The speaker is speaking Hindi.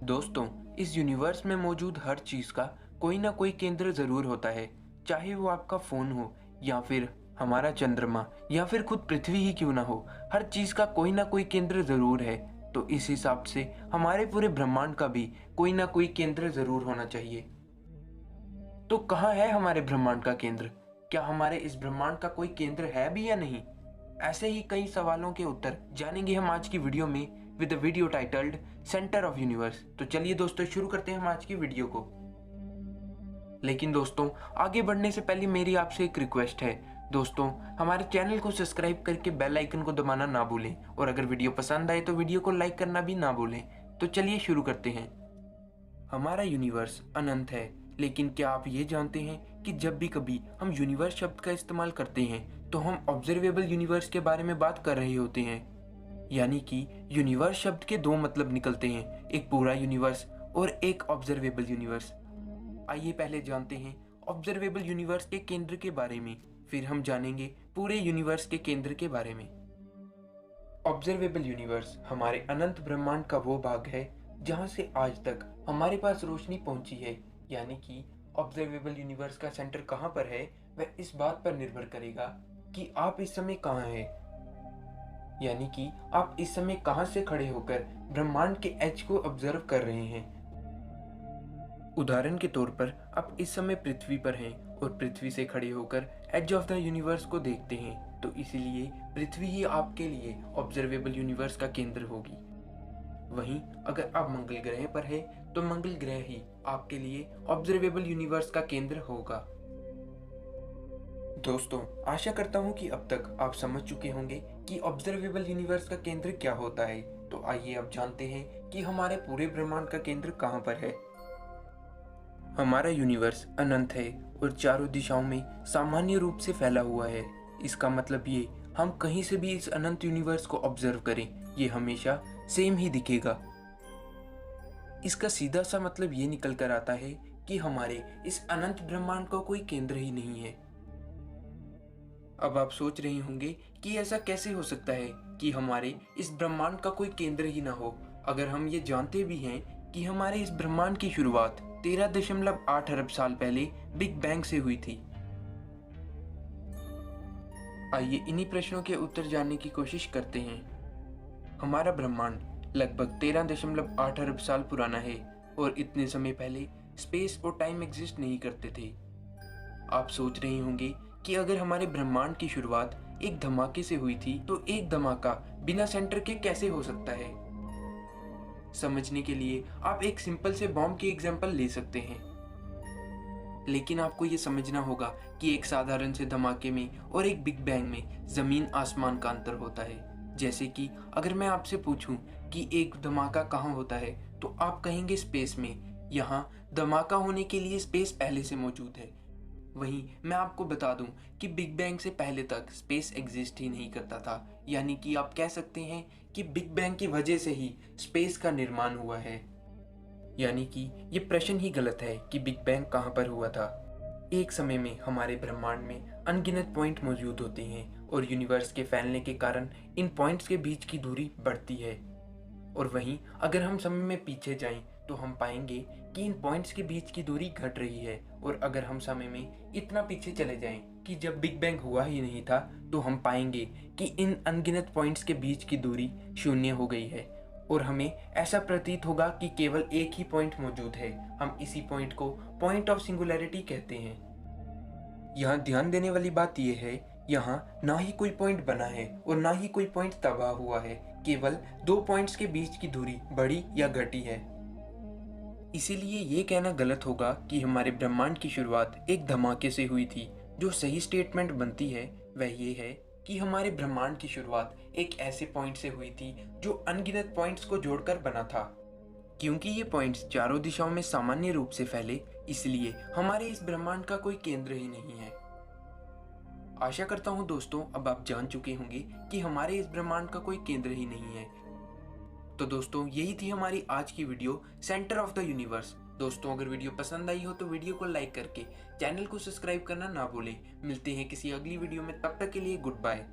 दोस्तों, इस यूनिवर्स में मौजूद हर चीज का कोई ना कोई केंद्र जरूर होता है। चाहे वो आपका फोन हो या फिर हमारा चंद्रमा या फिर खुद पृथ्वी ही क्यों ना हो, हर चीज का कोई ना कोई केंद्र जरूर है। तो इस हिसाब से हमारे पूरे ब्रह्मांड का भी कोई ना कोई केंद्र जरूर होना चाहिए। तो कहाँ है हमारे ब्रह्मांड का केंद्र? क्या हमारे इस ब्रह्मांड का कोई केंद्र है भी या नहीं? ऐसे ही कई सवालों के उत्तर जानेंगे हम आज की वीडियो में with the video titled centre of universe. तो चलिए दोस्तों, शुरू करते हैं हम आज की वीडियो को। लेकिन दोस्तों, आगे बढ़ने से पहले मेरी आपसे एक रिक्वेस्ट है। दोस्तों, हमारे चैनल को सब्सक्राइब करके बेल आइकन को दबाना ना भूलें और अगर वीडियो पसंद आए तो वीडियो को लाइक करना भी ना भूलें। तो चलिए शुरू करते हैं। हमारा यूनिवर्स अनंत है, लेकिन क्या आप ये जानते हैं कि जब भी कभी हम यूनिवर्स शब्द का इस्तेमाल करते हैं तो हम ऑब्जर्वेबल यूनिवर्स के बारे में बात कर रहे होते हैं। यानी कि यूनिवर्स शब्द के दो मतलब निकलते हैं, एक पूरा यूनिवर्स और एक ऑब्जर्वेबल यूनिवर्स। आइए पहले जानते हैं ऑब्जर्वेबल यूनिवर्स के केंद्र के बारे में, फिर हम जानेंगे पूरे यूनिवर्स के केंद्र के बारे में। ऑब्जर्वेबल यूनिवर्स हमारे अनंत ब्रह्मांड का वो भाग है जहां से आज तक हमारे पास रोशनी पहुंची है। यानी कि ऑब्जर्वेबल यूनिवर्स का सेंटर कहां पर है वह इस बात पर निर्भर करेगा कि आप इस समय कहां हैं। यानी कि आप इस समय कहां से खड़े होकर ब्रह्मांड के एज को ऑब्जर्व कर रहे हैं। उदाहरण के तौर पर आप इस समय पृथ्वी पर हैं और पृथ्वी से खड़े होकर एज ऑफ द यूनिवर्स को देखते हैं, तो इसीलिए पृथ्वी ही आपके लिए ऑब्जर्वेबल यूनिवर्स का केंद्र होगी। वहीं अगर आप मंगल ग्रह पर है तो मंगल ग्रह ही आपके लिए ऑब्जर्वेबल यूनिवर्स का केंद्र होगा। दोस्तों, आशा करता हूं कि अब तक आप समझ चुके होंगे कि ऑब्जर्वेबल यूनिवर्स का केंद्र क्या होता है। तो आइए अब जानते हैं कि हमारे पूरे ब्रह्मांड का केंद्र कहां पर है। हमारा यूनिवर्स अनंत है और चारों दिशाओं में सामान्य रूप से फैला हुआ है। इसका मतलब ये हम कहीं से भी इस अनंत यूनिवर्स को ऑब्जर्व करें, ये हमेशा सेम ही दिखेगा। इसका सीधा सा मतलब ये निकल कर आता है कि हमारे इस अनंत ब्रह्मांड का कोई केंद्र ही नहीं है। अब आप सोच रहे होंगे कि ऐसा कैसे हो सकता है कि हमारे इस ब्रह्मांड का कोई केंद्र ही ना हो, अगर हम ये जानते भी हैं कि हमारे इस ब्रह्मांड की शुरुआत 13.8 अरब साल पहले बिग बैंग से हुई थी। आइए इन्हीं प्रश्नों के उत्तर जानने की कोशिश करते हैं। हमारा ब्रह्मांड लगभग 13.8 अरब साल पुराना है और इतने समय पहले स्पेस और टाइम एग्जिस्ट नहीं करते थे। आप सोच रहे होंगे कि अगर हमारे ब्रह्मांड की शुरुआत एक धमाके से हुई थी तो एक धमाका बिना सेंटर के कैसे हो सकता है। समझने के लिए आप एक सिंपल से बॉम्ब की एग्जांपल ले सकते हैं, लेकिन आपको ये समझना होगा कि एक साधारण से धमाके में और एक बिग बैंग में जमीन आसमान का अंतर होता है। जैसे कि अगर मैं आपसे पूछूं कि एक धमाका कहाँ होता है तो आप कहेंगे स्पेस में। यहाँ धमाका होने के लिए स्पेस पहले से मौजूद है। वहीं मैं आपको बता दूं कि बिग बैंग से पहले तक स्पेस एग्जिस्ट ही नहीं करता था। यानी कि आप कह सकते हैं कि बिग बैंग की वजह से ही स्पेस का निर्माण हुआ है। यानी कि ये प्रश्न ही गलत है कि बिग बैंग कहाँ पर हुआ था। एक समय में हमारे ब्रह्मांड में अनगिनत पॉइंट मौजूद होते हैं और यूनिवर्स के फैलने के कारण इन पॉइंट्स के बीच की दूरी बढ़ती है। और वहीं अगर हम समय में पीछे जाएं तो हम पाएंगे कि इन पॉइंट्स के बीच की दूरी घट रही है। और अगर हम समय में इतना पीछे चले जाएं कि जब बिग बैंग हुआ ही नहीं था तो हम पाएंगे कि इन अनगिनत पॉइंट्स के बीच की दूरी शून्य हो गई है और हमें ऐसा प्रतीत होगा कि केवल एक ही पॉइंट मौजूद है। हम इसी पॉइंट को पॉइंट ऑफ सिंगुलैरिटी कहते हैं। यहाँ ध्यान देने वाली बात यह है, यहाँ ना ही कोई पॉइंट बना है और ना ही कोई पॉइंट तबाह हुआ है, केवल दो पॉइंट्स के बीच की दूरी बढ़ी या घटी है। इसीलिए ये कहना गलत होगा कि हमारे ब्रह्मांड की शुरुआत एक धमाके से हुई थी। जो सही स्टेटमेंट बनती है वह ये है कि हमारे ब्रह्मांड की शुरुआत एक ऐसे पॉइंट से हुई थी जो अनगिनत पॉइंट्स को जोड़कर बना था। क्योंकि ये पॉइंट्स चारों दिशाओं में सामान्य रूप से फैले, इसलिए हमारे इस ब्रह्मांड का कोई केंद्र ही नहीं है। आशा करता हूँ दोस्तों, अब आप जान चुके होंगे कि हमारे इस ब्रह्मांड का कोई केंद्र ही नहीं है। तो दोस्तों, यही थी हमारी आज की video centre of the universe. दोस्तों, अगर वीडियो पसंद आई हो तो वीडियो को लाइक करके चैनल को सब्सक्राइब करना ना भूलें। मिलते हैं किसी अगली वीडियो में, तब तक के लिए गुड बाय।